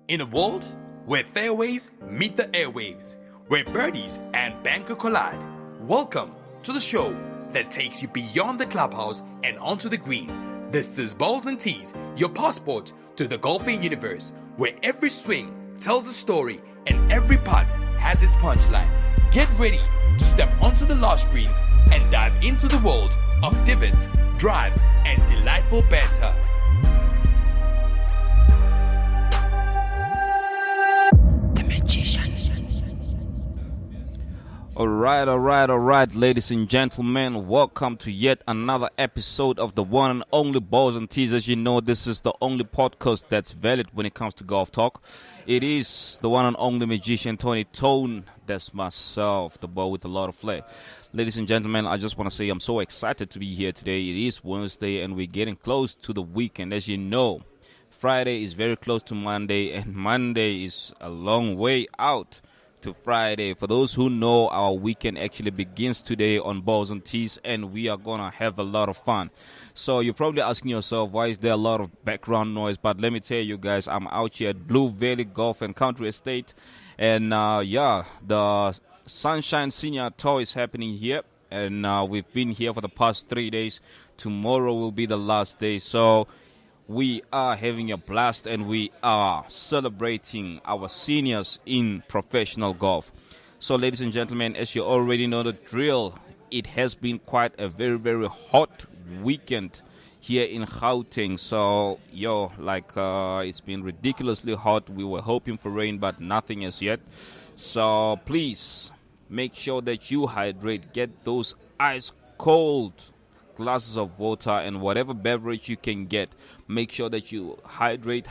In a world where fairways meet the airwaves, where birdies and banker collide, welcome to the show that takes you beyond the clubhouse and onto the green. This is Balls and Tees, your passport to the golfing universe, where every swing tells a story and every putt has its punchline. Get ready to step onto the last greens and dive into the world of divots, drives, and delightful banter. All right, ladies and gentlemen, welcome to yet another episode of the one and only Balls and Tees. As you know, this is the only podcast that's valid when it comes to golf talk. It is the one and only magician Tony Tone. That's myself, the boy with a lot of flair. Ladies and gentlemen, I just want to say I'm so excited to be here today. It is Wednesday and we're getting close to the weekend. As you know, Friday is very close to Monday and Monday is a long way out to Friday. For those who know, our weekend actually begins today on Balls and Tees, and we are gonna have a lot of fun. So you're probably asking yourself, why is there a lot of background noise? But let me tell you guys, I'm out here at Blue Valley Golf and Country Estate, and the Sunshine Senior Tour is happening here, and we've been here for the past 3 days. Tomorrow will be the last day, so we are having a blast and we are celebrating our seniors in professional golf. So, ladies and gentlemen, as you already know the drill, it has been quite a very, very hot weekend here in Gauteng. So, it's been ridiculously hot. We were hoping for rain, but nothing as yet. So, please make sure that you hydrate. Get those ice cold glasses of water and whatever beverage you can get. Make sure that you hydrate,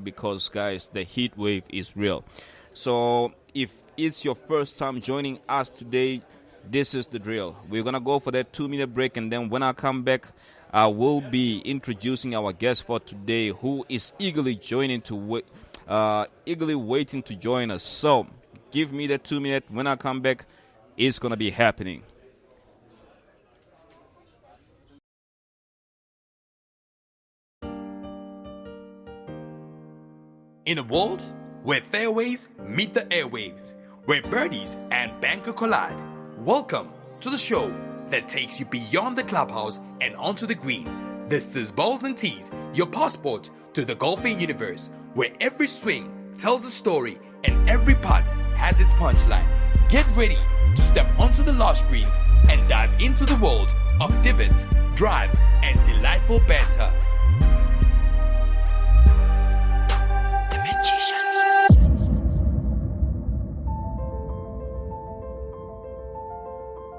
because guys, the heat wave is real. So if it's your first time joining us today, this is the drill. We're gonna go for that 2-minute break, and then when I come back, I will be introducing our guest for today, who is eagerly waiting to join us. So give me that 2 minutes. When I come back, it's gonna be happening. In a world where fairways meet the airwaves, where birdies and banker collide, welcome to the show that takes you beyond the clubhouse and onto the green. This is Balls and Tees, your passport to the golfing universe, where every swing tells a story and every putt has its punchline. Get ready to step onto the last greens and dive into the world of divots, drives, and delightful banter.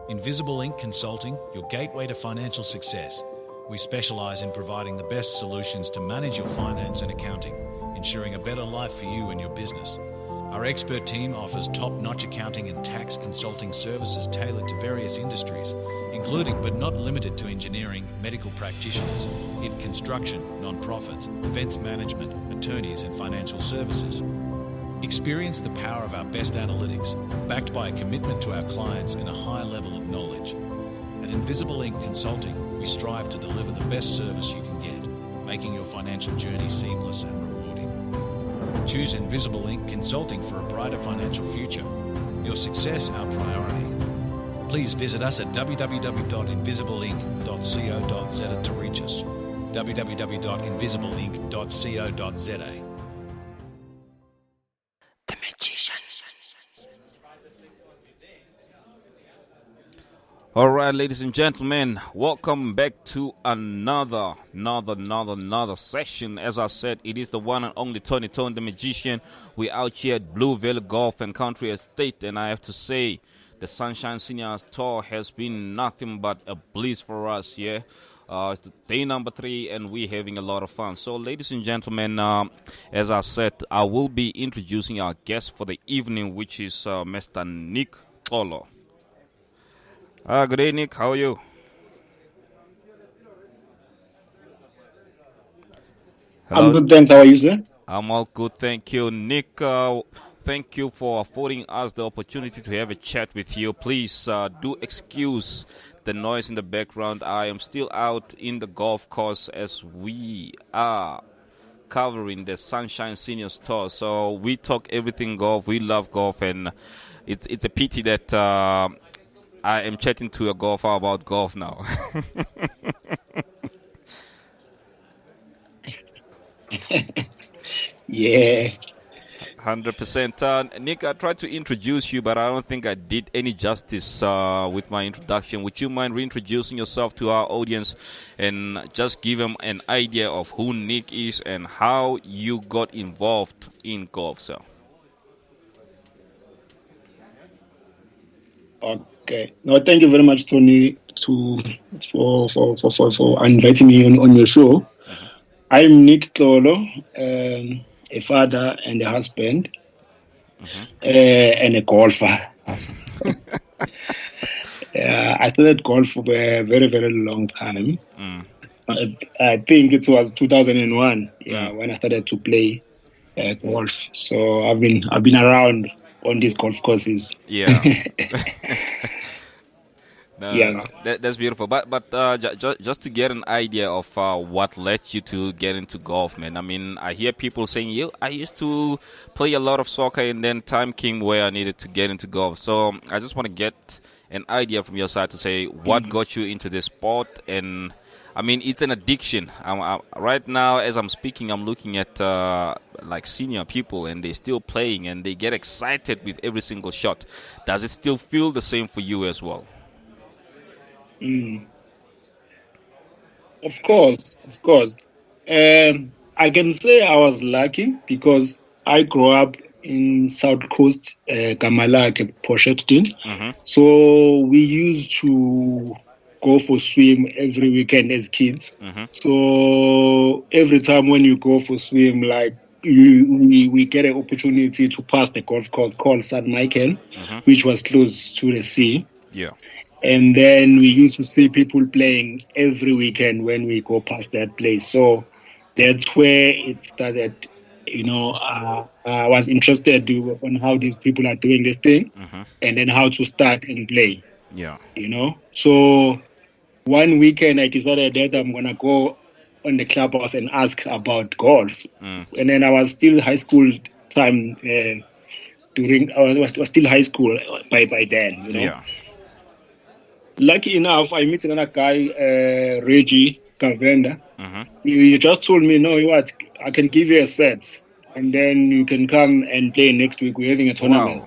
Invisible Inc. Consulting, your gateway to financial success. We specialise in providing the best solutions to manage your finance and accounting, ensuring a better life for you and your business. Our expert team offers top-notch accounting and tax consulting services tailored to various industries, including but not limited to engineering, medical practitioners, in construction, non-profits, events management, attorneys and financial services. Experience the power of our best analytics, backed by a commitment to our clients and a high level of knowledge. At Invisible Inc. Consulting, we strive to deliver the best service you can get, making your financial journey seamless and rewarding. Choose Invisible Inc. Consulting for a brighter financial future. Your success our priority. Please visit us at www.invisibleinc.co.za to reach us. www.invisibleinc.co.za. All right, ladies and gentlemen, welcome back to another session. As I said, it is the one and only Tony Tone, the magician. We're out here at Blue Valley Golf and Country Estate, and I have to say, the Sunshine Seniors Tour has been nothing but a bliss for us here. It's the day number 3, and we're having a lot of fun. So, ladies and gentlemen, as I said, I will be introducing our guest for the evening, which is Mr. Nick Xolo. Good day, Nick. How are you? Hello? I'm good, thanks. How are you, sir? I'm all good, thank you. Nick, thank you for affording us the opportunity to have a chat with you. Please do excuse the noise in the background. I am still out in the golf course as we are covering the Sunshine Senior Store. So we talk everything golf. We love golf, and it's a pity that I am chatting to a golfer about golf now. Yeah. 100%. Nick, I tried to introduce you, but I don't think I did any justice with my introduction. Would you mind reintroducing yourself to our audience and just give them an idea of who Nick is and how you got involved in golf, sir? Okay. No, thank you very much, Tony, for inviting me on your show. I'm Nick Tolo, a father and a husband, and a golfer. I started golf for a very, very long time. I think it was 2001 when I started to play golf. So I've been around on these golf courses. Yeah. Yeah. That's beautiful. But just to get an idea of what led you to get into golf, man. I mean, I hear people saying, I used to play a lot of soccer, and then time came where I needed to get into golf. So I just want to get an idea from your side to say what got you into this sport. And I mean, it's an addiction. Right now, as I'm speaking, I'm looking at like senior people, and they're still playing, and they get excited with every single shot. Does it still feel the same for you as well? Of course. I can say I was lucky because I grew up in South Coast, Gamalak, Potchefstroom. So we used to go for swim every weekend as kids. So every time when you go for swim, like we get an opportunity to pass the golf course called San Michael, which was close to the sea. Yeah. And then we used to see people playing every weekend when we go past that place. So that's where it started. I was interested on how these people are doing this thing, and then how to start and play. Yeah. So one weekend I decided that I'm gonna go on the clubhouse and ask about golf. And then I was still high school time. I was still high school by then. Yeah. Lucky enough, I met another guy, Reggie Cavenda. He just told me, no, what, I can give you a set, and then you can come and play next week. We're having a tournament.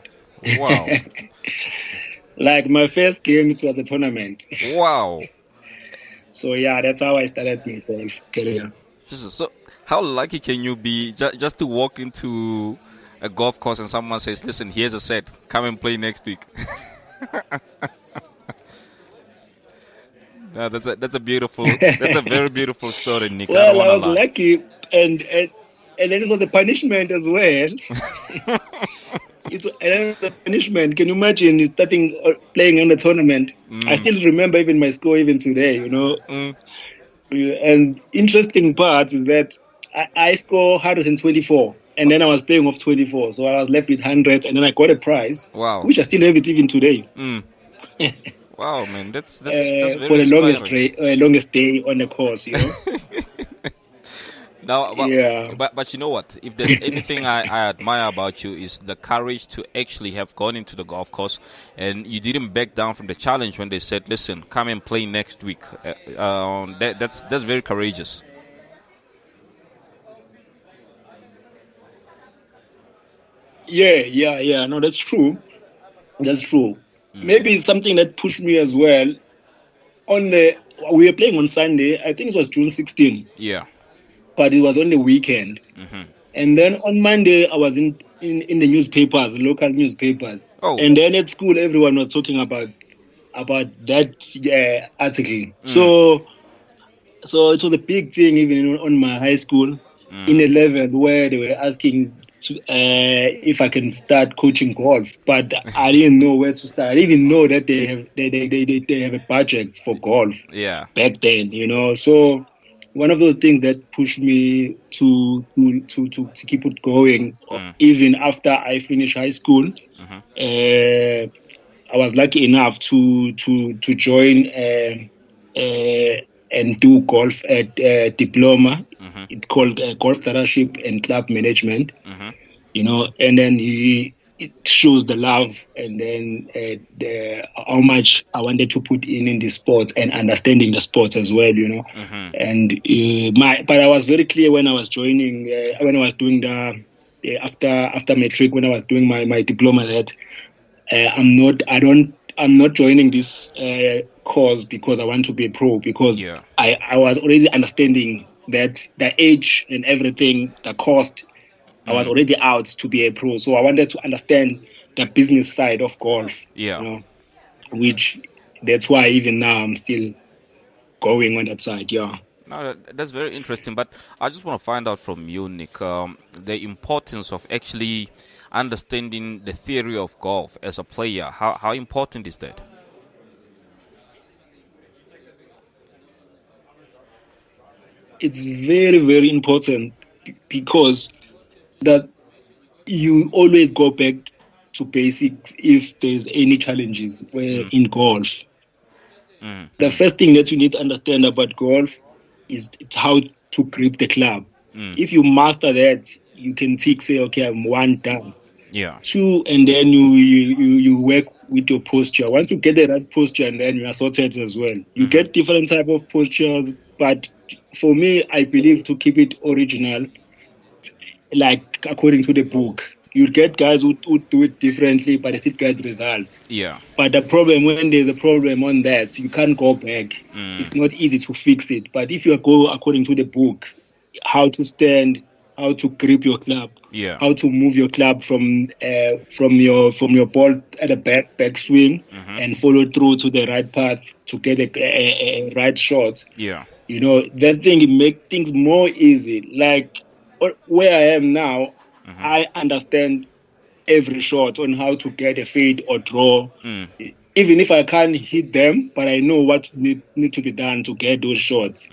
Wow. Like my first game, it was a tournament. Wow. So yeah, that's how I started my golf career. So how lucky can you be just to walk into a golf course and someone says, listen, here's a set, come and play next week? No, that's a very beautiful story, Nick. Well, I was lucky, and then it was the punishment as well. It's the punishment. Can you imagine starting playing in the tournament? I still remember even my score even today. And interesting part is that I scored 124, and then I was playing off 24, so I was left with 100, and then I got a prize. Wow. Which I still have it even today. Wow, man, that's very for the longest day on the course, Now, but you know what? If there's anything I admire about you is the courage to actually have gone into the golf course, and you didn't back down from the challenge when they said, "Listen, come and play next week." That's very courageous. Yeah. No, that's true. Maybe it's something that pushed me as well. We were playing on Sunday. I think it was June 16. Yeah. But it was on the weekend. And then on Monday, I was in the newspapers, local newspapers. Oh. And then at school, everyone was talking about that article. So it was a big thing even on my high school in 11th, where they were asking if I can start coaching golf, but I didn't know where to start. I didn't even know that they have a budget for golf. Yeah. Back then, So one of those things that pushed me to keep it going, even after I finished high school. I was lucky enough to join and do golf at diploma It's called Golf Leadership and Club Management. Mm-hmm. And then it shows the love and then how much I wanted to put in the sports and understanding the sports as well, Mm-hmm. And but I was very clear when I was joining, when I was doing the after matric, when I was doing my diploma, that I'm not joining this course because I want to be a pro, because I was already understanding that the age and everything, the cost, I was already out to be a pro. So I wanted to understand the business side of golf. Which that's why even now I'm still going on that side. Yeah. No, that's very interesting. But I just want to find out from you, Nick, the importance of actually understanding the theory of golf as a player. How important is that? It's very, very important, because that you always go back to basics if there's any challenges in golf. The first thing that you need to understand about golf is it's how to grip the club. If you master that, you can say, okay, I'm one done. Yeah. Two, and then you work with your posture. Once you get the right posture, and then you are sorted as well. You get different type of postures, but for me, I believe to keep it original, like according to the book. You get guys who do it differently, but they still get results. Yeah. But the problem, when there's a problem on that, you can't go back. It's not easy to fix it. But if you go according to the book, how to stand, how to grip your club, how to move your club from your ball at a back swing and follow through to the right path to get a right shot. Yeah. That thing, it makes things more easy. Like where I am now, I understand every shot on how to get a fade or draw. Even if I can't hit them, but I know what need to be done to get those shots.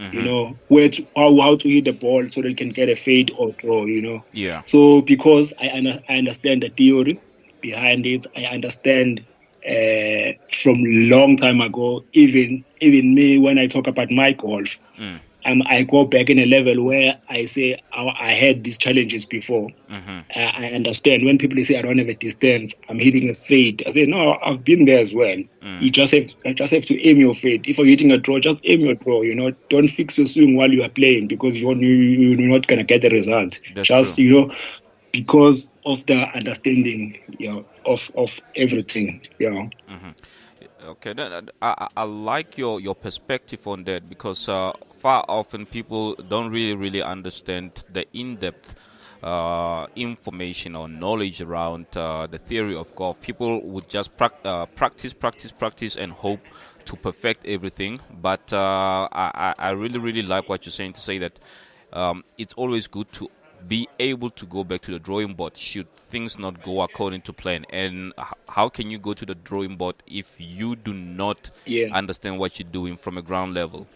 Where how to hit the ball so that you can get a fade or draw. Yeah. So because I understand the theory behind it, I understand from long time ago. Even me, when I talk about my golf, I go back in a level where I say I had these challenges before. I understand when people say I don't have a distance, I'm hitting a fade. I say no, I've been there as well. You just have to aim your fade. If you're hitting a draw, just aim your draw. Don't fix your swing while you are playing, because you're not gonna get the result. That's just true. Because of the understanding of everything. Okay, I like your perspective on that, because far often people don't really understand the in-depth information or knowledge around the theory of golf. People would just practice and hope to perfect everything. But I really like what you're saying, to say that it's always good to be able to go back to the drawing board should things not go according to plan. And how can you go to the drawing board if you do not understand what you're doing from a ground level?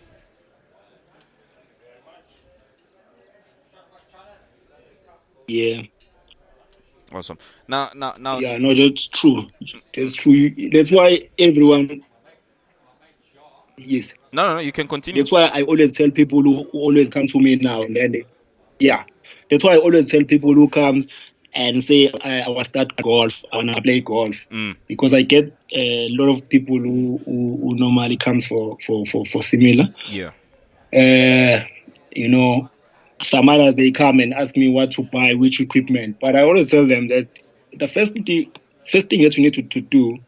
Yeah. Awesome. Now. Yeah, no, that's true. That's true. That's why everyone. Yes. No, you can continue. That's why I always tell people who always come to me now and then. That's why I always tell people who comes and say I want to start golf, I want to play golf, because I get a lot of people who normally comes for similar. Yeah. Some others, they come and ask me what to buy, which equipment, but I always tell them that the first thing that you need to do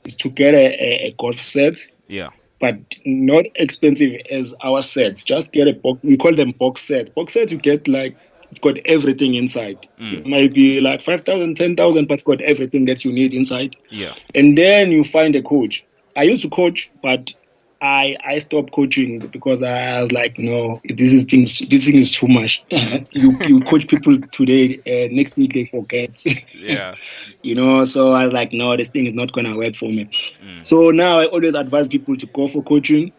is to get a golf set. Yeah. But not expensive as our sets. Just get a box. We call them box set. Box sets you get it's got everything inside. It might be like 5,000, 10,000, but it's got everything that you need inside. Yeah. And then you find a coach. I used to coach, but I stopped coaching because I was like, no, this thing is too much. You coach people today, next week they forget. Yeah. So I was like, no, this thing is not gonna work for me. So now I always advise people to go for coaching,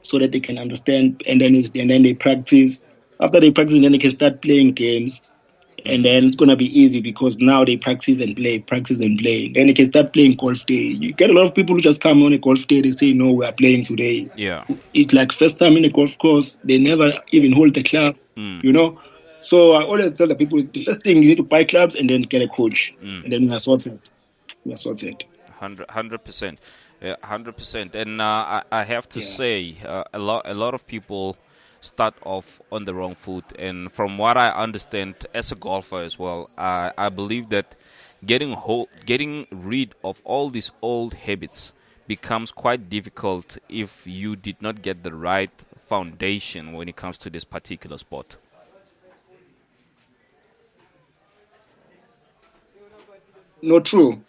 so that they can understand, and then they practice. After they practice, then they can start playing games. And then it's gonna be easy because now they practice and play. Then you can start playing golf day. You get a lot of people who just come on a golf day. They say, "No, we are playing today." Yeah. It's like first time in a golf course. They never even hold the club. You know. So I always tell the people, the first thing you need to buy clubs and then get a coach, and then we are sorted. 100%. Yeah, 100%. And I have to say, a lot of people start off on the wrong foot. And from what I understand as a golfer as well, I believe that getting rid of all these old habits becomes quite difficult if you did not get the right foundation when it comes to this particular sport. No, true,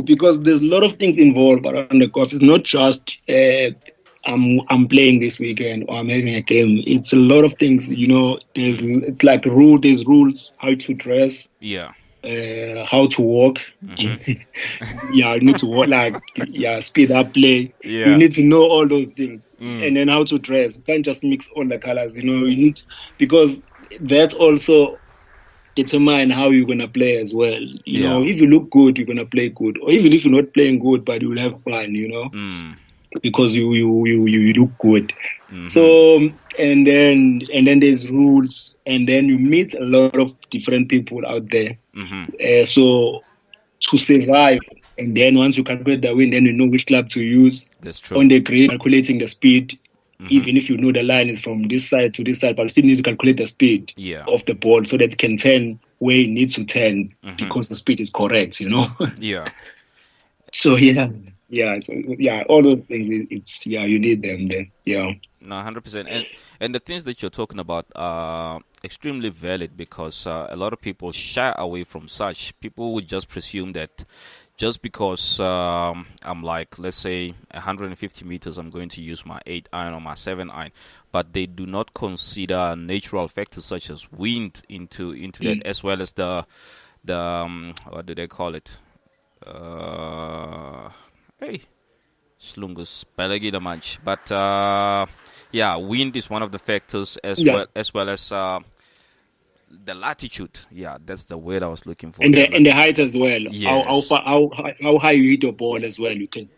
because there's a lot of things involved around the golf. It's not just I'm playing this weekend or I'm having a game. It's a lot of things. You know, it's like there's rules, how to dress, Yeah. how to walk. You need to walk speed up play. Yeah. You need to know all those things, and then how to dress. You can't just mix all the colors. You know, you need because that's also determine how you're gonna play as well. You know, if you look good, you're gonna play good, or even if you're not playing good, but you'll have fun. You know, because you look good. So and then there's rules, and then you meet a lot of different people out there. So to survive, and then once you calculate the win, then you know which club to use. That's true. On the green, calculating the speed. Even if you know the line is from this side to this side, but you still need to calculate the speed of the ball so that it can turn where it needs to turn because the speed is correct, you know? Yeah. So, all those things, you need them then, No, 100%. And the things that you're talking about are extremely valid because a lot of people shy away from such. People would just presume that just because I'm like, let's say, 150 meters, I'm going to use my 8 iron or my 7 iron. But they do not consider natural factors such as wind into that, as well as the what do they call it? Slungus Pelagida Munch. But wind is one of the factors as well as the latitude. Yeah, that's the word I was looking for. And the height as well. Yes. How high you hit your ball as well. You can,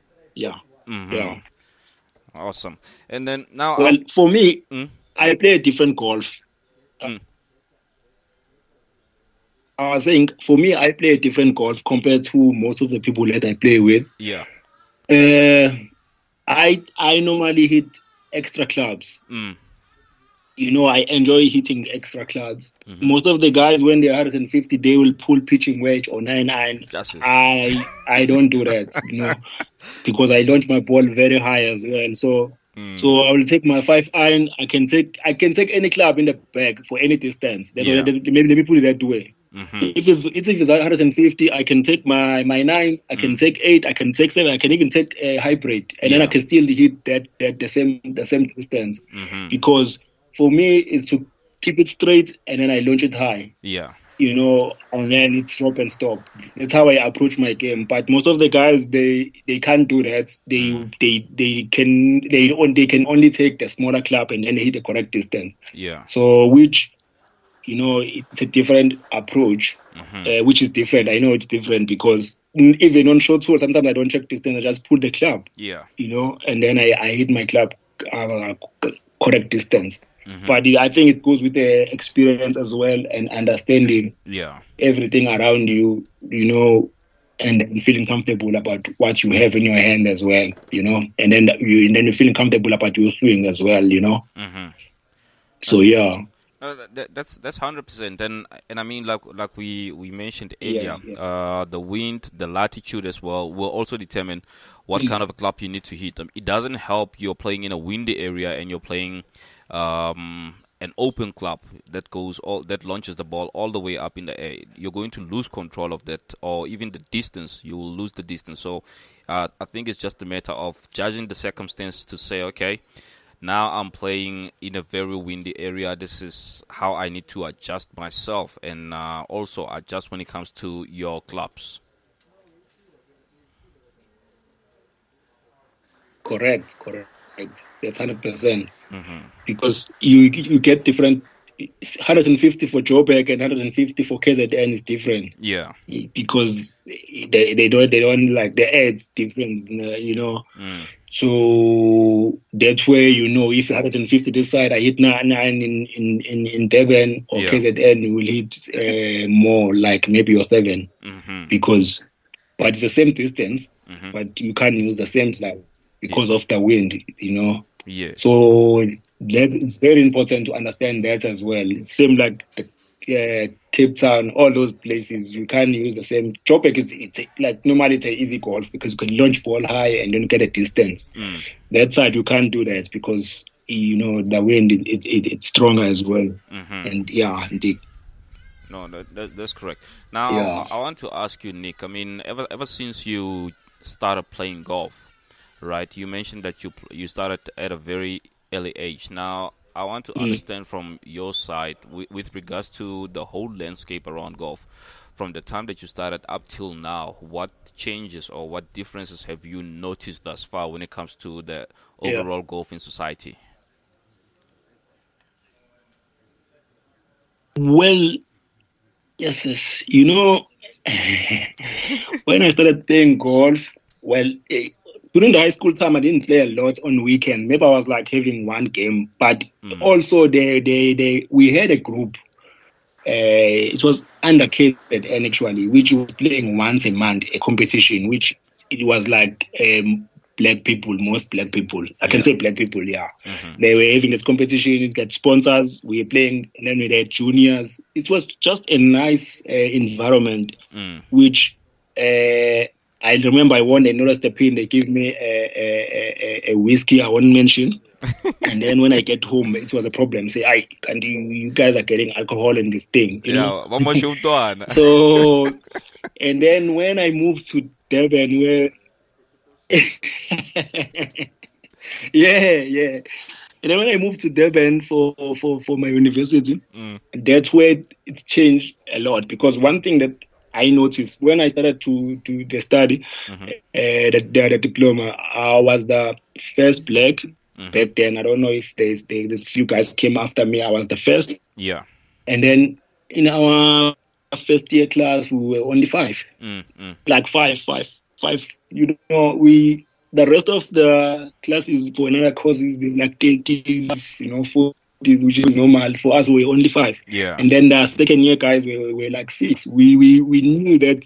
Awesome. And then now, well, for me, I play a different golf. I was saying, for me, I play a different golf compared to most of the people that I play with. Yeah. I normally hit extra clubs. You know, I enjoy hitting extra clubs. Most of the guys, when they're 150, they will pull pitching wedge or 9 iron. I don't do that, you know, because I launch my ball very high as well. So I will take my 5 iron. I can take any club in the bag for any distance. That's why let me put it that way. If it's 150, I can take my 9. I can take 8. I can take 7. I can even take a hybrid, and then I can still hit that the same distance. Because for me, it's to keep it straight and then I launch it high. Yeah. You know, and then it's drop and stop. That's how I approach my game. But most of the guys, they can't do that. They can only take the smaller club and then hit the correct distance. Yeah. So which, you know, it's a different approach, which is different. I know it's different because even on short tour, sometimes I don't check distance. I just pull the club. Yeah. You know, and then I hit my club correct distance. But I think it goes with the experience as well and understanding everything around you, you know, and feeling comfortable about what you have in your hand as well, you know, and then you're feeling comfortable about your swing as well, you know. So that's 100%, and I mean like we mentioned earlier, the wind, the latitude as well will also determine what kind of a club you need to hit. It doesn't help you're playing in a windy area and you're playing an open club that launches the ball all the way up in the air. You're going to lose control of that, or even the distance. You will lose the distance. So I think it's just a matter of judging the circumstances to say, okay, now I'm playing in a very windy area. This is how I need to adjust myself, and also adjust when it comes to your clubs. Correct. That's 100%. Because you get different 150 for Joburg and 150 for KZN is different. Yeah. Because they don't like the ads different, you know. So that's where, you know, if 150 this side, I hit 9 in Durban or KZN, you will hit more, like maybe your 7, because, but it's the same distance, but you can't use the same slide because of the wind, you know. Yes. So that it's very important to understand that as well. Same like the Cape Town, all those places, you can't use the same. Joburg it's like normally it's an easy golf because you can launch ball high and then get a distance. That side you can't do that because, you know, the wind it's stronger as well. And no, that's correct. Now I want to ask you, Nick. I mean, ever since you started playing golf, right? You mentioned that you started at a very early age. Now I want to understand from your side with regards to the whole landscape around golf, from the time that you started up till now, what changes or what differences have you noticed thus far when it comes to the overall golf in society? Well, yes. You know, when I started playing golf, well, during the high school time, I didn't play a lot on weekend. Maybe I was like having one game, but also we had a group. It was under KZN actually, which was playing once a month a competition, which it was like black people, most black people. I can say black people, They were having this competition, it got sponsors, we were playing, and then we had juniors. It was just a nice environment, which I remember I won, they noticed the pin, they gave me a whiskey I won't mention. And then when I get home, it was a problem. Say, you guys are getting alcohol in this thing. You know? So, and then when I moved to Durban, where and then when I moved to Durban for my university, that's where it's changed a lot. Because one thing that I noticed when I started to do the study, the diploma, I was the first black back then. I don't know if there's few guys came after me. I was the first. Yeah. And then in our first year class, we were only 5. Like five. You know, the rest of the classes for another courses, they like 30s, you know, 40s, which is normal. For us, we were only 5. Yeah. And then the second year guys were like 6. We knew that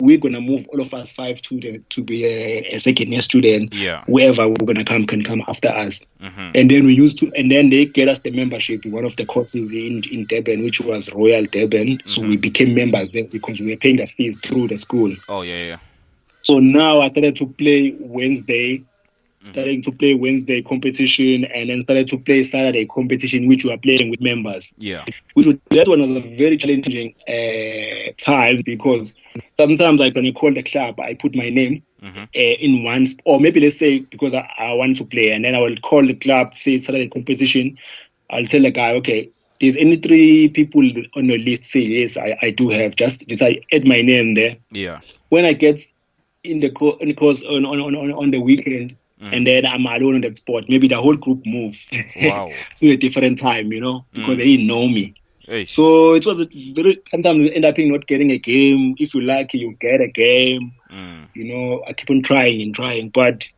we're gonna move all of us 5 to be a second year student. Yeah. Whoever we're gonna can come after us. And then they get us the membership in one of the courses in Durban, which was Royal Durban. So we became members then because we were paying the fees through the school. Oh yeah. So now I started to play Wednesday, competition, and then started to play Saturday competition, which we are playing with members. Yeah. That one was a very challenging time because sometimes when I call the club, I put my name in one, or maybe let's say because I want to play, and then I will call the club, say Saturday competition. I'll tell the guy, okay, there's any 3 people on the list. Say yes, I do have. Just I add my name there. Yeah. When I get in the course on the weekend, and then I'm alone on that spot. Maybe the whole group move Wow. to a different time, you know, because they didn't know me. Hey. So it was sometimes you end up not getting a game. If you like, you get a game. You know, I keep on trying, but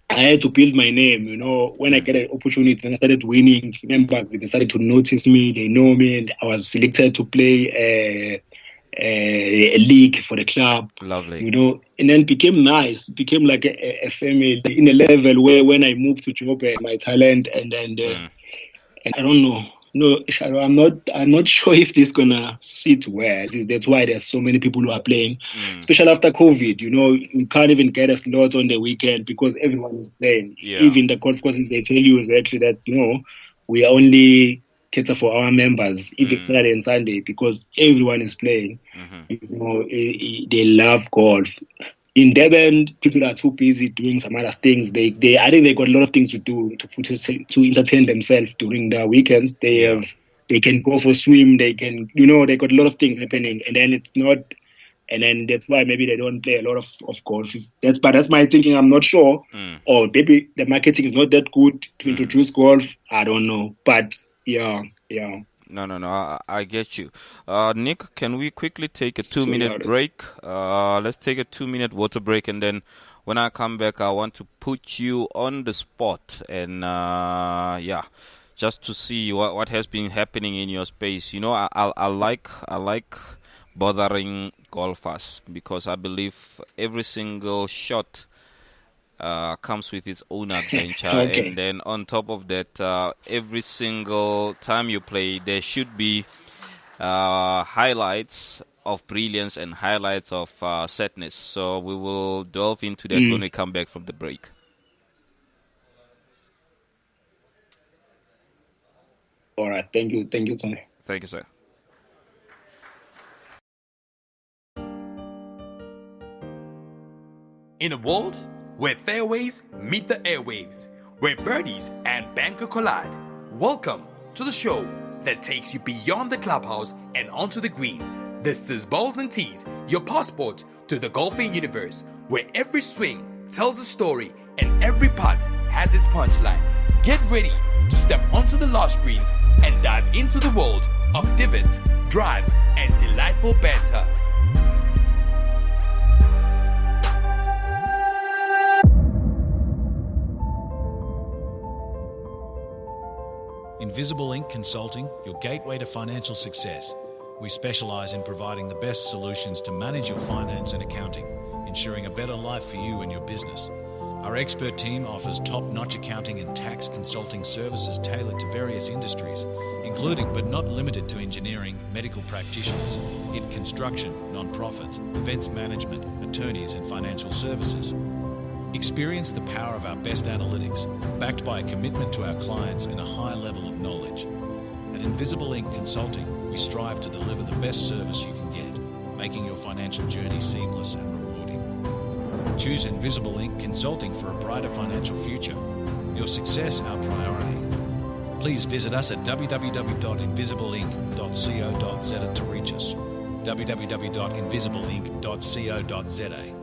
I had to build my name. You know, when I get an opportunity, and I started winning, members they decided to notice me. They know me, and I was selected to play a league for the club. Lovely. You know, and then became nice. Became like a family in a level where when I moved to Joburg, my talent and I don't know. No, I'm not sure if this is gonna sit well. That's why there's so many people who are playing, especially after COVID. You know, you can't even get a slot on the weekend because everyone is playing. Yeah. Even the golf courses, they tell you exactly that, you know, we only cater for our members if it's Saturday and Sunday because everyone is playing. You know, they love golf. In Durban, people are too busy doing some other things. I think they got a lot of things to do to entertain themselves during the weekends. They can go for swim. They can, you know, they got a lot of things happening, and then it's not. And then that's why maybe they don't play a lot of golf. That's my thinking. I'm not sure. Or maybe the marketing is not that good to introduce golf. I don't know. But Yeah. No. I get you. Nick, can we quickly take a So 2 minute break? Let's take a 2 minute water break, and then when I come back, I want to put you on the spot and just to see what has been happening in your space. You know, I like bothering golfers because I believe every single shot comes with its own adventure. Okay. And then on top of that, every single time you play, there should be highlights of brilliance and highlights of sadness. So we will delve into that when we come back from the break. All right. Thank you, Tony. Thank you, sir. In a world where fairways meet the airwaves, where birdies and banker collide, welcome to the show that takes you beyond the clubhouse and onto the green. This is Balls and Tees, your passport to the golfing universe, where every swing tells a story and every putt has its punchline. Get ready to step onto the lush greens and dive into the world of divots, drives, and delightful banter. Invisible Inc. Consulting, your gateway to financial success. We specialize in providing the best solutions to manage your finance and accounting, ensuring a better life for you and your business. Our expert team offers top-notch accounting and tax consulting services tailored to various industries, including but not limited to engineering, medical practitioners, in construction, non-profits, events management, attorneys and financial services. Experience the power of our best analytics, backed by a commitment to our clients and a high level of knowledge. At Invisible Inc. Consulting, we strive to deliver the best service you can get, making your financial journey seamless and rewarding. Choose Invisible Inc. Consulting for a brighter financial future. Your success, our priority. Please visit us at www.invisibleinc.co.za to reach us. www.invisibleinc.co.za.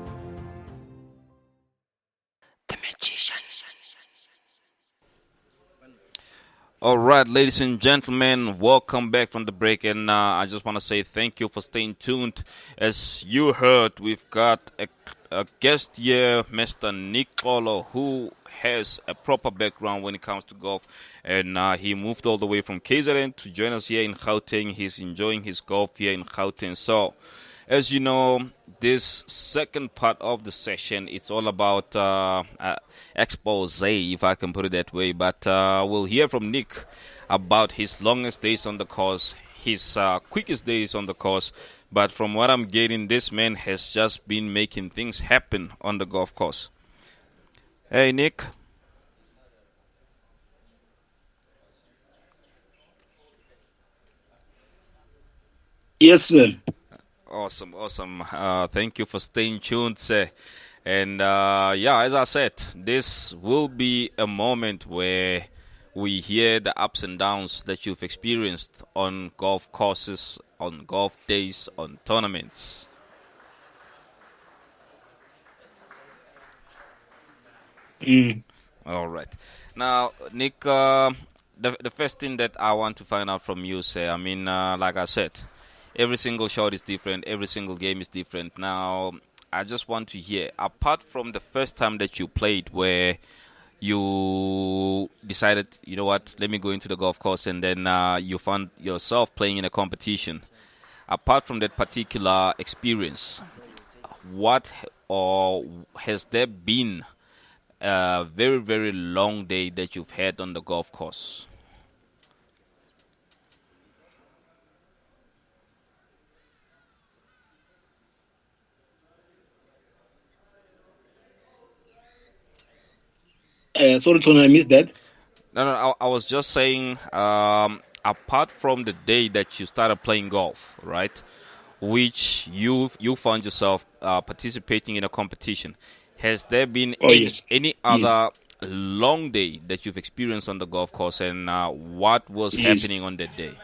All right, ladies and gentlemen, welcome back from the break. And I just want to say thank you for staying tuned. As you heard, we've got a guest here, Mr. Nick Xolo, who has a proper background when it comes to golf. And he moved all the way from KZN to join us here in Gauteng. He's enjoying his golf here in Gauteng. So, as you know, this second part of the session, it's all about expose, if I can put it that way. But we'll hear from Nick about his longest days on the course, his quickest days on the course. But from what I'm getting, this man has just been making things happen on the golf course. Hey, Nick. Yes, sir. Awesome. Thank you for staying tuned, sir. And as I said, this will be a moment where we hear the ups and downs that you've experienced on golf courses, on golf days, on tournaments. All right. Now, Nick, the first thing that I want to find out from you, sir, I mean, like I said, every single shot is different. Every single game is different. Now, I just want to hear, apart from the first time that you played where you decided, you know what, let me go into the golf course, and then you found yourself playing in a competition. Apart from that particular experience, what or has there been a very, very long day that you've had on the golf course? Sorry, Tony, I missed that. No, I was just saying, apart from the day that you started playing golf, right, which you found yourself participating in a competition, has there been any other long day that you've experienced on the golf course, and what was happening on that day?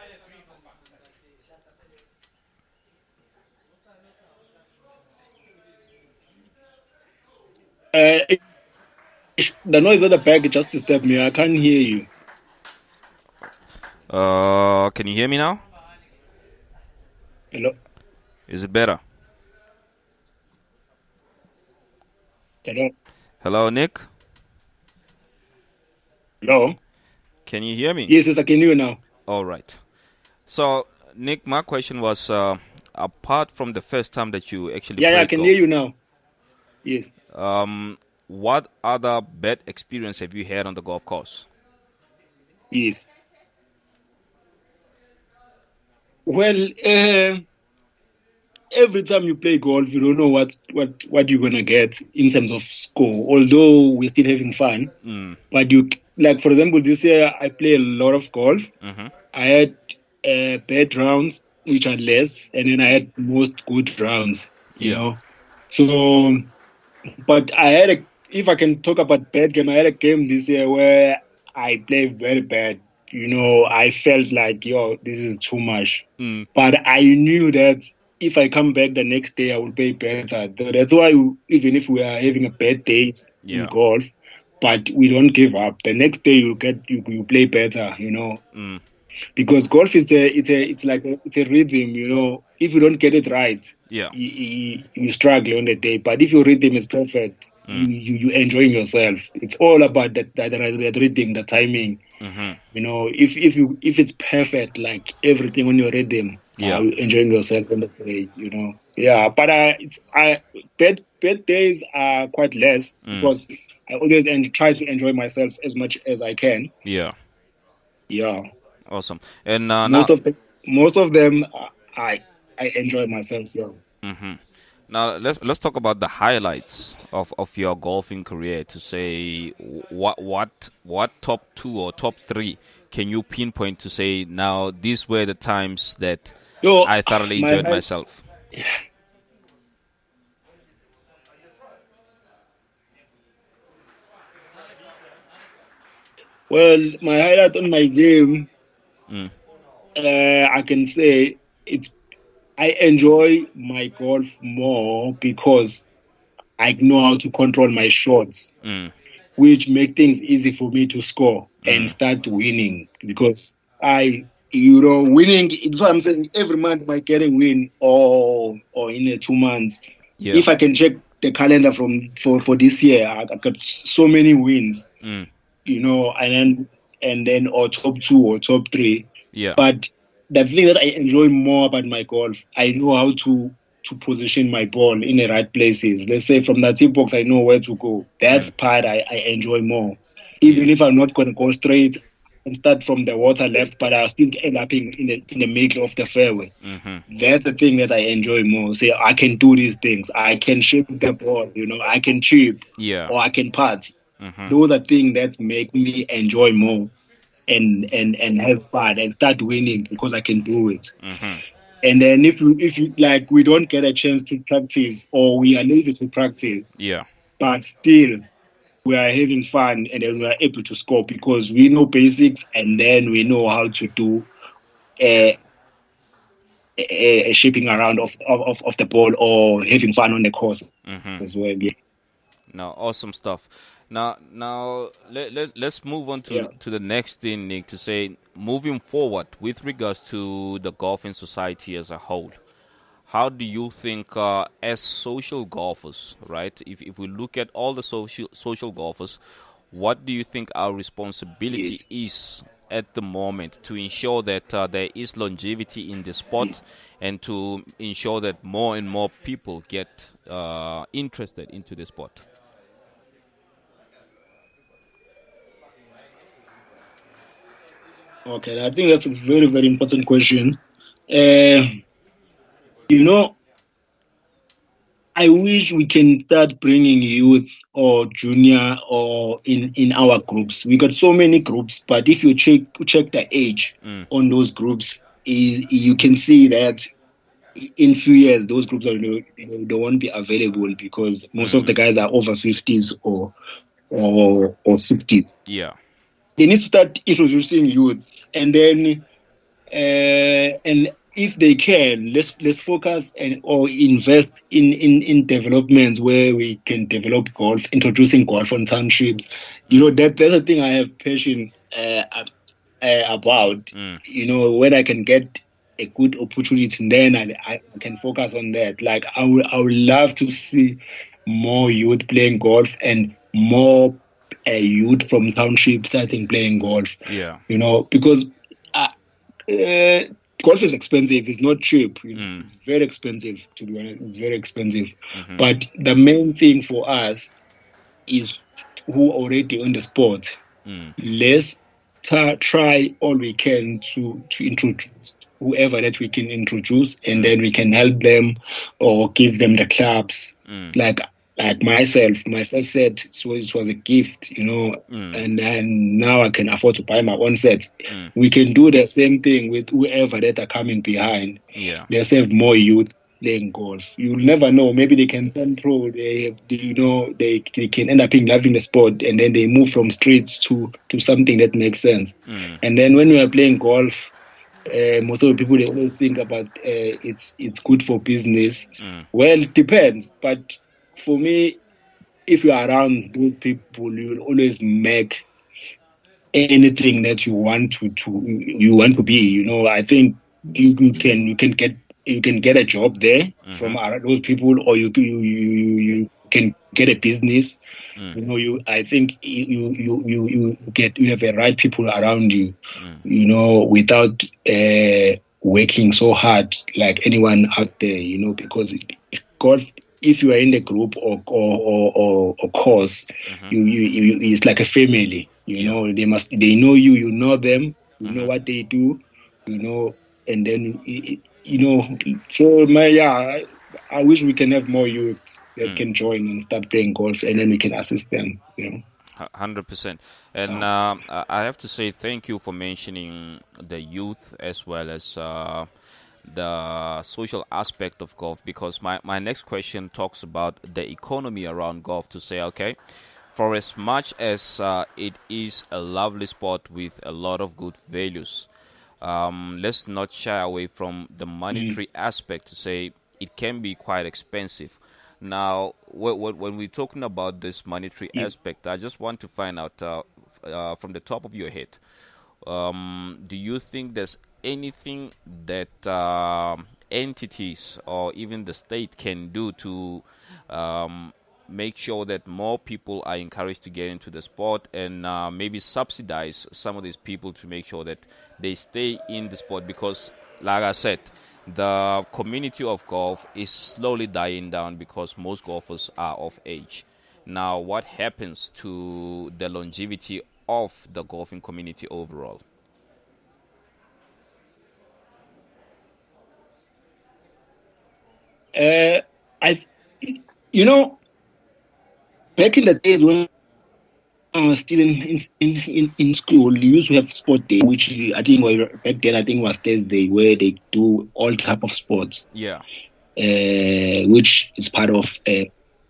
The noise at the back just disturbed me. I can't hear you. Can you hear me now? Hello. Is it better? Hello. Hello, Nick. Hello. Can you hear me? Yes, I can hear you now. All right. So, Nick, my question was, apart from the first time that you actually Yeah, I played can golf, hear you now. Yes. what other bad experience have you had on the golf course? Yes. Well, every time you play golf, you don't know what you're gonna get in terms of score. Although we're still having fun, but you like, for example, this year I play a lot of golf. I had bad rounds, which are less, and then I had most good rounds. You Yeah. know, so but if I can talk about bad game, I had a game this year where I played very bad. I felt like, yo, this is too much. But I knew that if I come back the next day, I will play better. That's why even if we are having a bad day in Yeah. golf, but we don't give up. The next day you play better. Because golf is it's a rhythm. If you don't get it right, Yeah. you struggle on the day. But if your rhythm is perfect, you enjoying yourself. It's all about that rhythm, the timing. If it's perfect, like everything on your rhythm, Yeah. you enjoying yourself on the day. Yeah. But bad days are quite less because I always try to enjoy myself as much as I can. Yeah. Yeah. Awesome. And Most of them, I enjoy myself. Yeah. now let's talk about the highlights of your golfing career. To say what top 2 or top 3 can you pinpoint to say now these were the times that I thoroughly enjoyed myself? Well, my highlight on my game, I can say I enjoy my golf more because I know how to control my shots, which make things easy for me to score and start winning. Because winning, it's what I'm saying, every month I get a win or in 2 months. Yeah. If I can check the calendar for this year, I got so many wins, and then or top 2 or top 3. Yeah. But the thing that I enjoy more about my golf, I know how to position my ball in the right places. Let's say from the tee box, I know where to go. That's part I enjoy more. Even if I'm not going to go straight and start from the water left, but I'll still end up in the middle of the fairway. That's the thing that I enjoy more. Say, I can do these things. I can shape the ball, I can chip, Yeah. or I can putt. Those are things that make me enjoy more and have fun and start winning because I can do it. And then if you like, we don't get a chance to practice or we are lazy to practice, Yeah. but still we are having fun and then we are able to score because we know basics and then we know how to do a shaping around of the ball or having fun on the course as well. Yeah. No, awesome stuff. Now let's move on to the next thing, Nick, to say moving forward with regards to the golfing society as a whole. How do you think, as social golfers, right? If we look at all the social golfers, what do you think our responsibility is at the moment to ensure that there is longevity in the sport and to ensure that more and more people get interested into the sport? Okay, I think that's a very, very important question. I wish we can start bringing youth or junior or in our groups. We got so many groups, but if you check the age on those groups, you can see that in few years those groups they won't be available because most of the guys are over 50s or 60s. Yeah. They need to start introducing youth, and then and if they can, let's focus or invest in developments where we can develop golf, introducing golf on townships. That's the thing I have passion about. When I can get a good opportunity, then I can focus on that. Like I would love to see more youth playing golf and more youth from townships starting playing golf. Yeah. Because golf is expensive. It's not cheap. It's very expensive, to be honest. It's very expensive. But the main thing for us is who already on the sport. Let's try all we can to introduce whoever that we can introduce, and then we can help them or give them the clubs. Like myself, my first set it was a gift, and then now I can afford to buy my own set. We can do the same thing with whoever that are coming behind. Yeah. Let's have more youth playing golf. You'll never know. Maybe they can turn pro. They can end up loving the sport, and then they move from streets to something that makes sense. And then when we are playing golf, most of the people, they always think about it's good for business. Well, it depends, but for me, if you are around those people, you will always make anything that you want to be. I think you can get a job there from those people, or you can get a business. I think you have the right people around you. Without working so hard like anyone out there. Because golf, if you are in a group or course, it's like a family. They know you. You know them. You know what they do. And then So I wish we can have more youth that can join and start playing golf, and then we can assist them. 100%. And I have to say thank you for mentioning the youth as well as the social aspect of golf, because my next question talks about the economy around golf, to say, okay, for as much as it is a lovely sport with a lot of good values, let's not shy away from the monetary aspect, to say it can be quite expensive. Now, when we're talking about this monetary aspect, I just want to find out from the top of your head, do you think there's anything that entities or even the state can do to make sure that more people are encouraged to get into the sport, and maybe subsidize some of these people to make sure that they stay in the sport? Because, like I said, the community of golf is slowly dying down because most golfers are of age. Now, what happens to the longevity of the golfing community overall? Back in the days when I was still in school, you used to have sport day, which I think back then was Thursday, where they do all type of sports. Yeah. Which is part of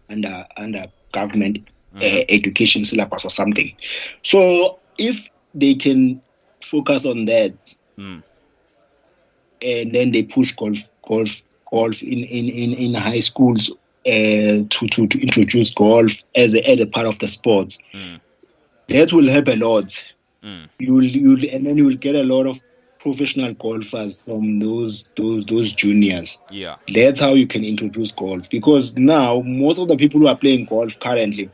under government education syllabus or something. So if they can focus on that, and then they push golf in high schools to introduce golf as a part of the sport, that will help a lot. You will get a lot of professional golfers from those juniors. Yeah, that's how you can introduce golf. Because now most of the people who are playing golf currently,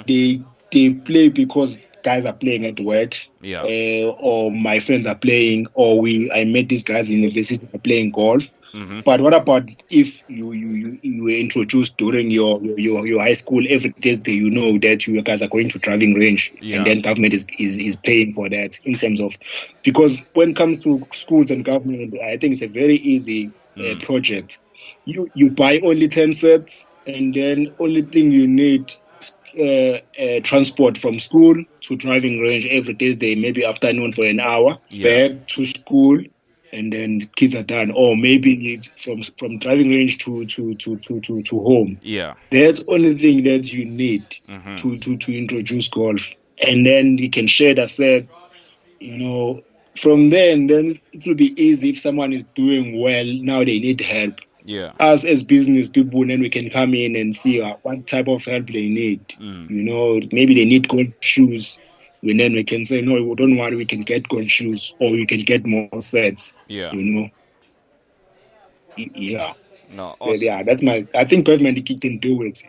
they play because guys are playing at work, or my friends are playing, or I met these guys in university are playing golf. But what about if you were introduced during your high school? Every Thursday, you know that you guys are going to driving range, and then government is paying for that, in terms of, because when it comes to schools and government, I think it's a very easy project. You buy only 10 sets, and then only thing you need transport from school to driving range every Thursday, maybe afternoon for an hour, back to school. And then kids are done, or maybe from driving range to home. Yeah, that's the only thing that you need to introduce golf, and then you can share the set. From then it will be easy. If someone is doing well now, they need help. Yeah, us as business people, then we can come in and see what type of help they need. Maybe they need golf shoes. And then we can say, no, we don't worry, we can get golf shoes or we can get more sets. Yeah. Yeah. No, awesome. Yeah, I think government can do it.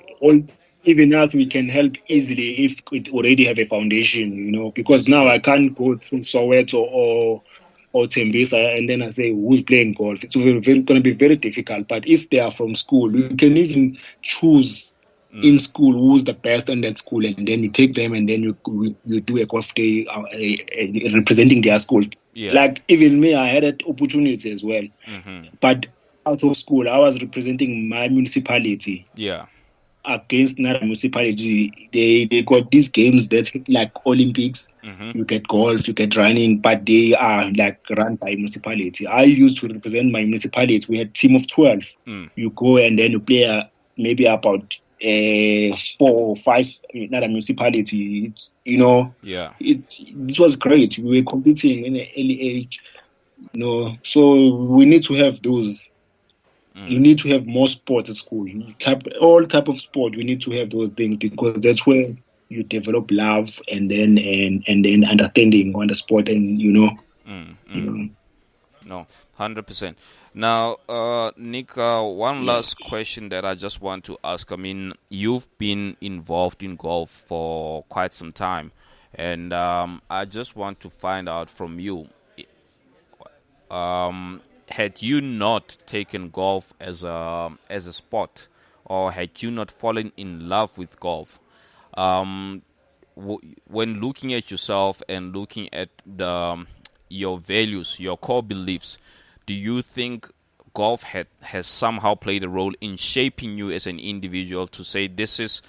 Even us, we can help easily if it already have a foundation, because That's now true. I can't go to Soweto or Tembisa and then I say, who's playing golf? It's going to be very difficult. But if they are from school, you can even choose in school who's the best in that school, and then you take them and then you do a golf day representing their school. Yeah. Like even me, I had that opportunity as well. But out of school, I was representing my municipality. Yeah. Against another municipality. They got these games that like Olympics. You get golf, you get running, but they are like run by municipality. I used to represent my municipality. We had a team of 12. You go and then you play maybe about 4 or 5 another municipality. Yeah. This was great. We were competing in an early age. So we need to have those. You need to have more sports at school. All type of sport. We need to have those things because that's where you develop love and then understanding on the sport and No, 100%. Now, Nick, one last question that I just want to ask. I mean, you've been involved in golf for quite some time, and I just want to find out from you. Had you not taken golf as a sport, or had you not fallen in love with golf, when looking at yourself and looking at your values, your core beliefs, do you think golf has somehow played a role in shaping you as an individual to say these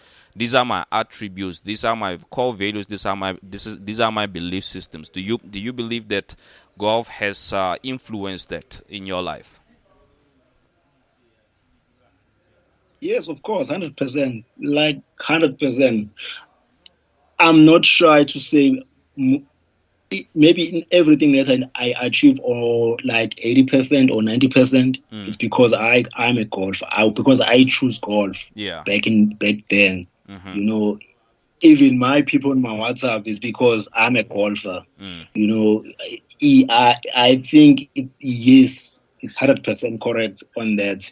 are my attributes, these are my core values, these are my belief systems? Do you believe that golf has influenced that in your life? Yes, of course, 100%. Like 100%. I'm not shy to say maybe in everything that I achieve, or like 80% or 90%, it's because I'm a golfer. Because I choose golf. Yeah. Back then, even my people on my WhatsApp is because I'm a golfer. I think yes, it's 100% correct on that.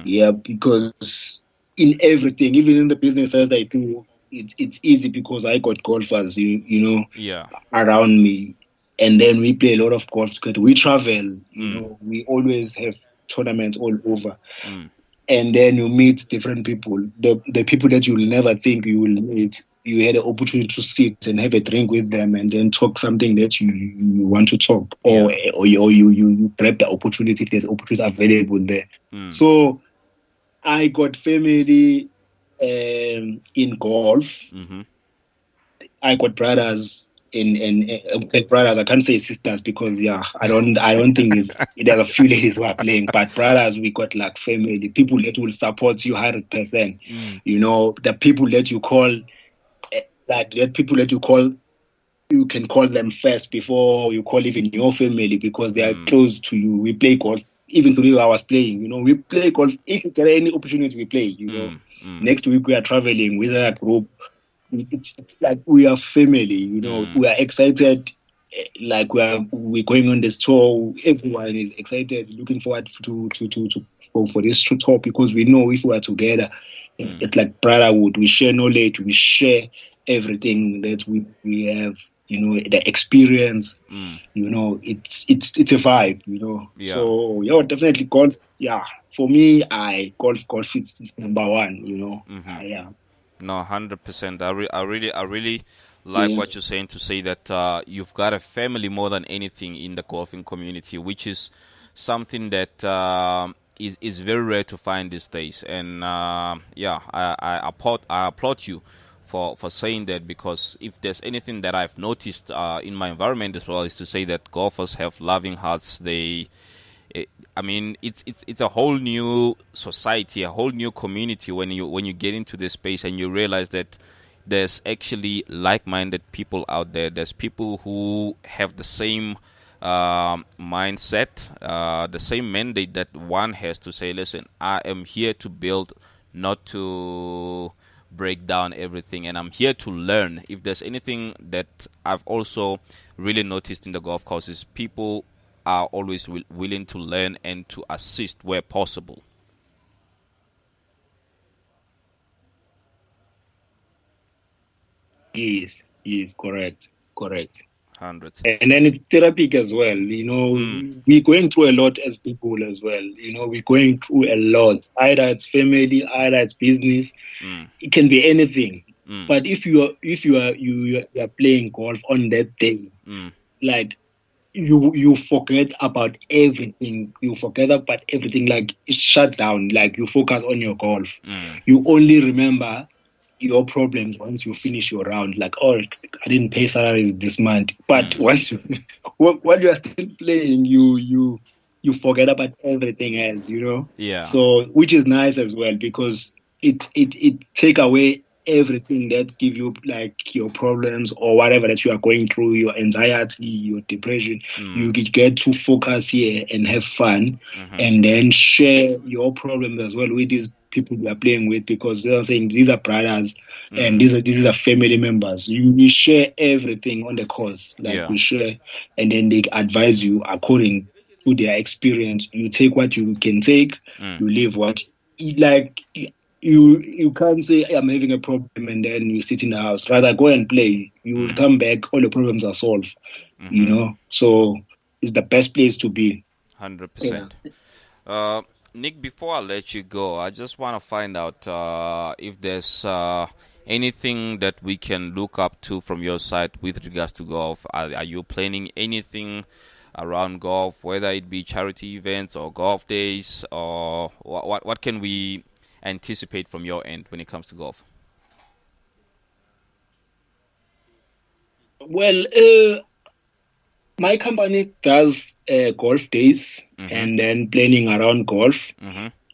Yeah, because in everything, even in the business as I do, it's easy because I got golfers, around me, and then we play a lot of golf together. We travel, we always have tournaments all over, and then you meet different people. The people that you'll never think you will meet. You had an opportunity to sit and have a drink with them, and then talk something that you want to talk, or you grab the opportunity. There's opportunities available there. So I got family in golf. I got brothers in brothers. I can't say sisters because I don't think there's a few ladies who are playing, but brothers, we got like family, people that will support you 100%. The people that you call, you can call them first before you call even your family because they are close to you. We play golf. Even today I was playing, we play golf. If you get any opportunity, we play, Next week we are traveling with a group. It's like we are family, We are excited. Like we're going on this tour. Everyone is excited, looking forward for this tour because we know if we are together, it's like brotherhood. We share knowledge. We share everything that we have. The experience. It's a vibe. Yeah. So definitely golf. Yeah, for me, golf is number one. Yeah. No, 100%. I really like what you're saying, to say that you've got a family more than anything in the golfing community, which is something that is very rare to find these days. And I applaud you for saying that, because if there's anything that I've noticed in my environment as well, is to say that golfers have loving hearts. It's a whole new society, a whole new community when you get into this space and you realize that there's actually like-minded people out there. There's people who have the same mindset, the same mandate that one has, to say, listen, I am here to build, not to break down everything, and I'm here to learn. If there's anything that I've also really noticed in the golf courses, people are always willing to learn and to assist where possible. Yes, correct. Hundreds. And then it's therapeutic as well. We're going through a lot as people as well. We're going through a lot. Either it's family, either it's business. It can be anything. But if you are playing golf on that day, like you forget about everything. Like it's shut down. Like you focus on your golf. You only remember your problems once you finish your round. Like, oh, I didn't pay salaries this month. But once while you are still playing, you forget about everything else. Yeah. So which is nice as well, because it take away everything that give you like your problems or whatever that you are going through, your anxiety, your depression. You get to focus here and have fun, and then share your problems as well with these people you are playing with, because they're saying these are brothers and these are family members. We share everything on the course, we share, and then they advise you according to their experience. You take what you can take, you leave what you can't say I'm having a problem and then you sit in the house. Rather go and play. You will come back, all the problems are solved. So it's the best place to be. 100%. Nick, before I let you go, I just want to find out if there's anything that we can look up to from your side with regards to golf. Are you planning anything around golf, whether it be charity events or golf days, or what can we anticipate from your end when it comes to golf? Well, my company does golf days and then planning around golf.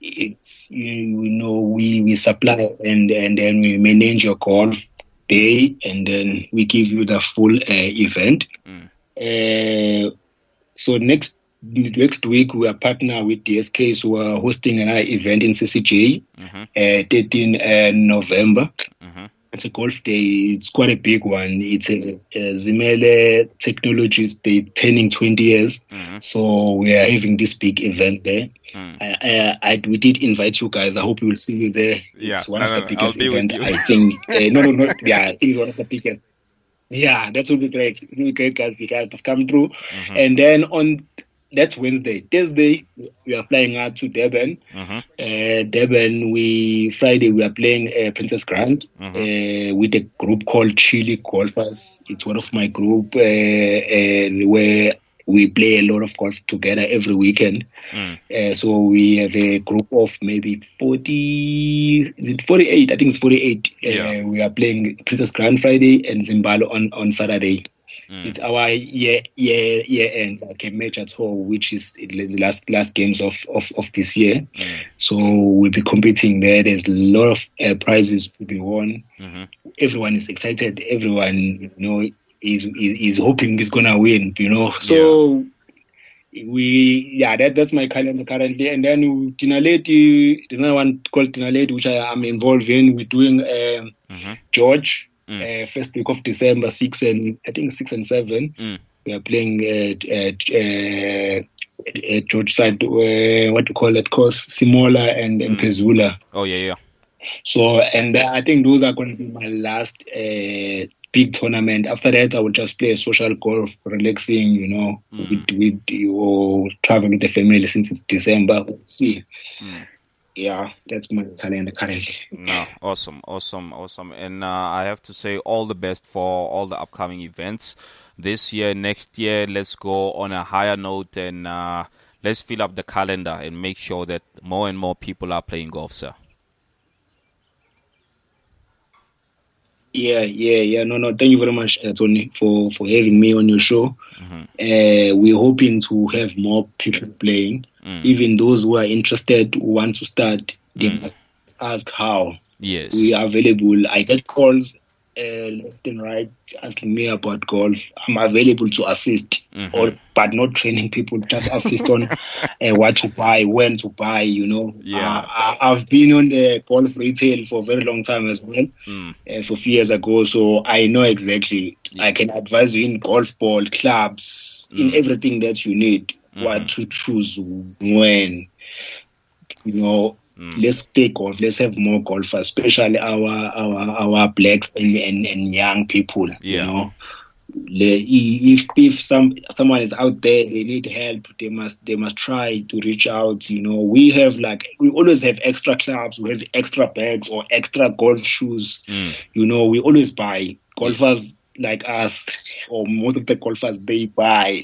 It's we supply and then we manage your golf day, and then we give you the full event. So next week we are partner with DSK, so we're hosting an event in CCJ, 13 November. It's a golf day. It's quite a big one. It's a Zimele Technologies. They're turning 20 years, so we are having this big event there. We did invite you guys. I hope we will see you there. It's one of the biggest events, I think. No. Yeah, I think it's one of the biggest. Yeah, that would be great. It would be great, guys. You guys have come through. And then that's Wednesday. Thursday, we are flying out to Durban. Durban, Friday, we are playing Princess Grand with a group called Chile Golfers. It's one of my group where we play a lot of golf together every weekend. So we have a group of maybe 40, is it 48? I think it's 48. We are playing Princess Grand Friday and Zimbalo on Saturday. It's our year end, like a match at all, which is the last games of this year. So we'll be competing there. There's a lot of prizes to be won. Everyone is excited. Everyone, is hoping he's gonna win. So that's my calendar currently. And then Tinaleti, there's another one called Tinaleti, which I am involved in. We're doing George. First week of December, 6 and 7. We are playing George side, what do you call that course? Simola and Pezula. Oh, yeah. So, and I think those are going to be my last big tournament. After that, I will just play social golf, relaxing, with you, travel with the family since it's December. We'll see. Yeah, that's my calendar currently. No, awesome. And I have to say all the best for all the upcoming events this year, next year. Let's go on a higher note and let's fill up the calendar and make sure that more and more people are playing golf, sir. Yeah. No. Thank you very much, Tony, for having me on your show. We're hoping to have more people playing. Even those who are interested, who want to start, they must ask how. Yes. We are available. I get calls left and right asking me about golf, I'm available to assist, but not training people. Just assist on what to buy, when to buy. Yeah. I've been on the golf retail for a very long time as well, for a few years ago, so I know exactly. I can advise you in golf ball, clubs, in everything that you need. What to choose, when. Let's play golf. Let's have more golfers, especially our blacks and young people. Yeah. If someone is out there, they need help. They must try to reach out. We always have extra clubs. We have extra bags or extra golf shoes. We always buy. Golfers like us, or most of the golfers, they buy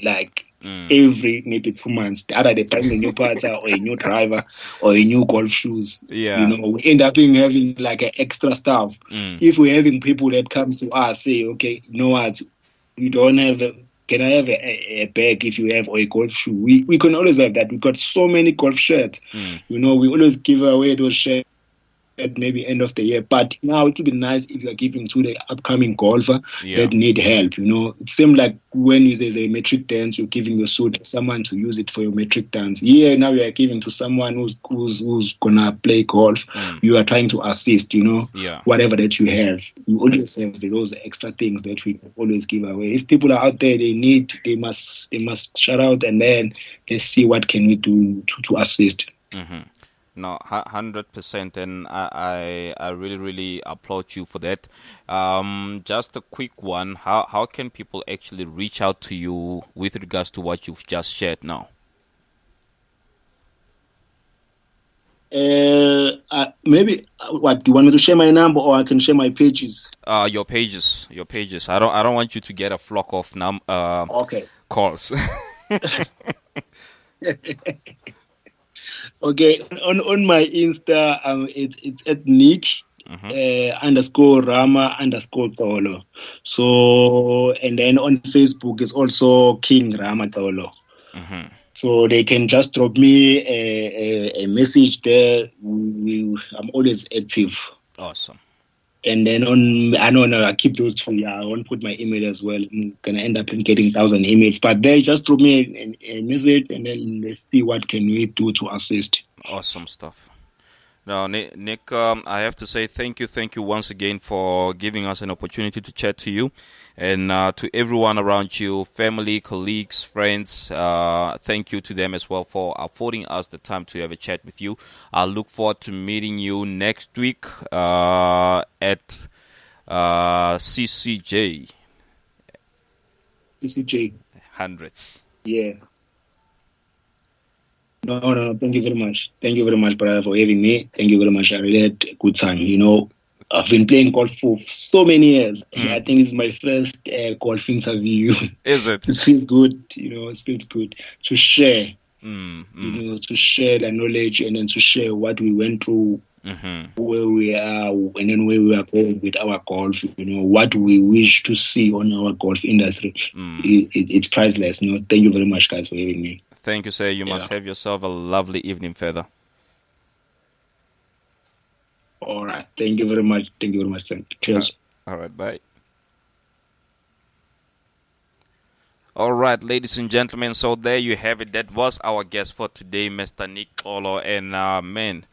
every maybe 2 months. Either they buy a new putter or a new driver or a new golf shoes. Yeah. We end up having like an extra stuff. If we're having people that comes to us say, okay, you know what, you don't have can I have a bag if you have, or a golf shoe? We can always have that. We got so many golf shirts. We always give away those shirts at maybe end of the year, but now it would be nice if you're giving to the upcoming golfer that need help. It seems like when there's a metric dance, you're giving your suit to someone to use it for your metric dance. Now you are giving to someone who's gonna play golf. You are trying to assist, whatever that you have. You always have those extra things that we always give away. If people are out there, they must shout out, and then let's see what can we do to assist. No, 100%, and I really, really applaud you for that. Just a quick one. How can people actually reach out to you with regards to what you've just shared now? Maybe what do you want me to share my number, or I can share my pages? Your pages. I don't want you to get a flock of okay calls. Okay, on my Insta, it's at Nick _ Rama _ Tolo. So, and then on Facebook it's also King Rama Tolo. So they can just drop me a message there. I'm always active. Awesome. And then I keep those two. Yeah, I won't put my email as well. I'm gonna end up getting 1,000 emails, but they just drop me a message, and then let's see what can we do to assist. Awesome stuff. Now, Nick, I have to say thank you once again for giving us an opportunity to chat to you, and to everyone around you, family, colleagues, friends. Thank you to them as well for affording us the time to have a chat with you. I look forward to meeting you next week at CCJ. CCJ. Hundreds. Yeah. No. Thank you very much. Thank you very much, brother, for having me. Thank you very much. I really had a good time. I've been playing golf for so many years. I think it's my first golf interview. Is it? It feels good. It feels good to share. To share the knowledge, and then to share what we went through, where we are, and then where we are going with our golf. What we wish to see on our golf industry. It's priceless. Thank you very much, guys, for having me. Thank you, sir. You must have yourself a lovely evening further. All right. Thank you very much. Thank you very much, sir. Cheers. All right. Bye. All right, ladies and gentlemen. So there you have it. That was our guest for today, Mr. Nick Olo. And man,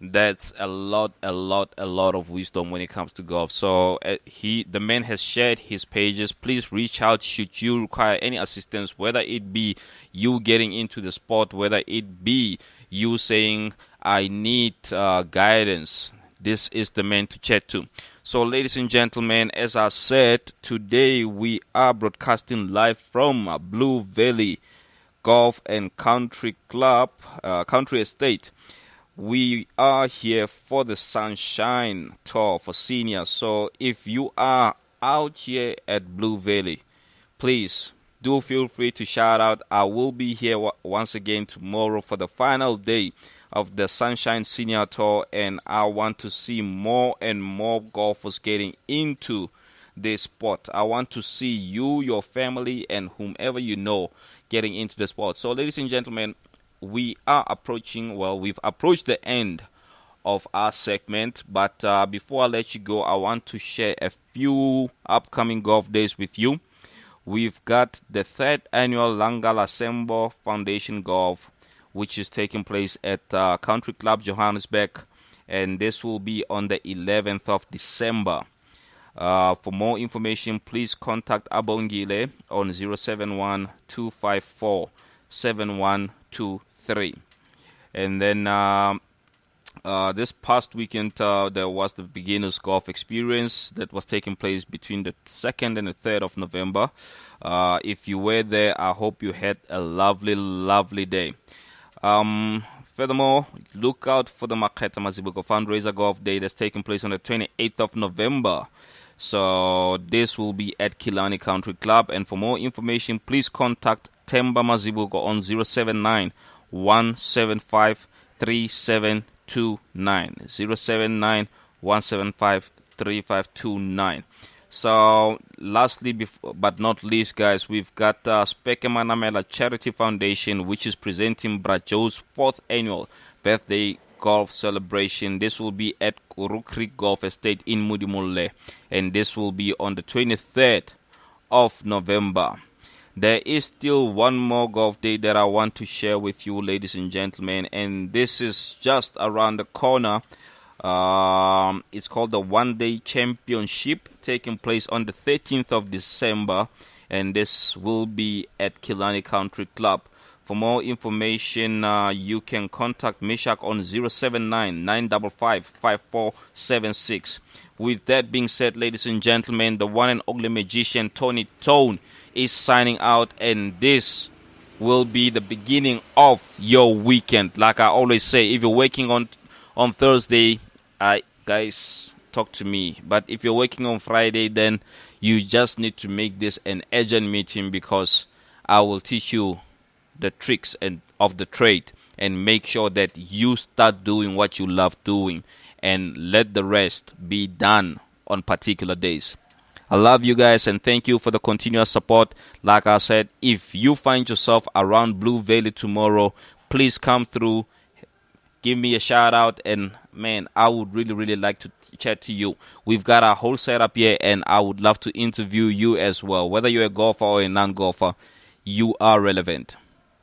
that's a lot of wisdom when it comes to golf. So the man has shared his pages. Please reach out should you require any assistance, whether it be you getting into the sport, whether it be you saying I need guidance. This is the man to chat to. So, ladies and gentlemen, as I said, today we are broadcasting live from Blue Valley Golf and Country Club, Country Estate. We are here for the Sunshine Tour for seniors. So if you are out here at Blue Valley, please do feel free to shout out. I will be here once again tomorrow for the final day of the Sunshine Senior Tour, and I want to see more and more golfers getting into this sport. I want to see you, your family, and whomever you know getting into the sport. So, ladies and gentlemen, we've approached the end of our segment. But before I let you go, I want to share a few upcoming golf days with you. We've got the 3rd annual Langala Sembo Foundation Golf, which is taking place at Country Club Johannesburg, and this will be on the 11th of December. For more information, please contact Abongile on 071-254-7123. And then this past weekend, there was the Beginners Golf Experience that was taking place between the 2nd and the 3rd of November. If you were there, I hope you had a lovely, lovely day. Furthermore, look out for the Maketa Mazibuko Fundraiser Golf Day that's taking place on the 28th of November. So this will be at Killarney Country Club. And for more information, please contact Temba Mazibuko on 079-175-3729. 079-175-3529. So lastly, but not least, guys, we've got Speke Manamela Charity Foundation, which is presenting Brajo's 4th annual birthday golf celebration. This will be at Kuru Creek Golf Estate in Mudimule, and this will be on the 23rd of November. There is still one more golf day that I want to share with you, ladies and gentlemen, and this is just around the corner. It's called the One Day Championship, taking place on the 13th of December, and this will be at Killarney Country Club. For more information, you can contact Mishak on 079-955-5476. With that being said, ladies and gentlemen, the one and only magician Tony Tone is signing out, and this will be the beginning of your weekend. Like I always say, if you're working on Thursday, guys, talk to me. But if you're working on Friday, then you just need to make this an urgent meeting, because I will teach you the tricks of the trade, and make sure that you start doing what you love doing, and let the rest be done on particular days. I love you guys, and thank you for the continuous support. Like I said, if you find yourself around Blue Valley tomorrow, please come through, give me a shout out, and man, I would really, really like to chat to you. We've got our whole setup here, and I would love to interview you as well. Whether you're a golfer or a non-golfer, you are relevant.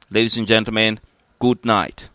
Ladies and gentlemen, good night.